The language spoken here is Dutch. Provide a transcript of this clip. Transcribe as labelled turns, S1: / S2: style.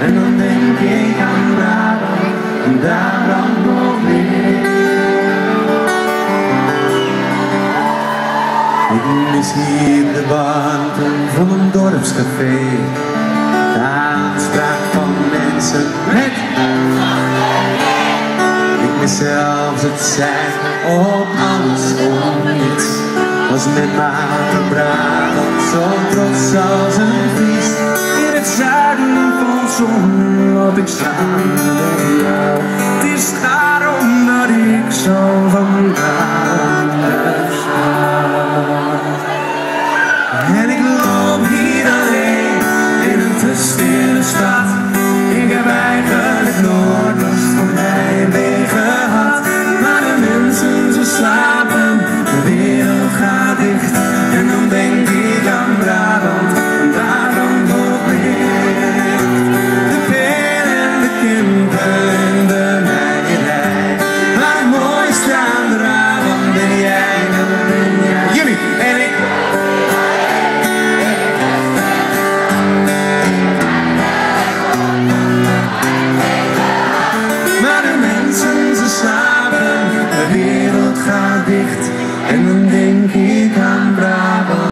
S1: En dan denk ik aan Brabant, en daar brandt nog licht. Ik mis hier de warmte van een dorpscafé, de aanspraak van mensen met. Ik mis zelfs het zijn op alles om niets. Was met Maarten Brabant zo trots als een Fries. In het zuiden van zon loop ik samen met jou. Het is daarom dat ik zo van Brabant sta. En ik loop hier alleen in een te stille stad. Ik heb eigenlijk nooit last van heimwee gehad. Maar de mensen ze slapen, de wereld gaat dicht. En dan denk ik aan Brabant, en daar brandt nog licht. De peel en de Kempen en de Meijerij. Maar het mooiste aan Brabant ben jij, dat ben jij. Jullie en ik. Maar de mensen ze slapen, de wereld gaat dicht. En dan denk ik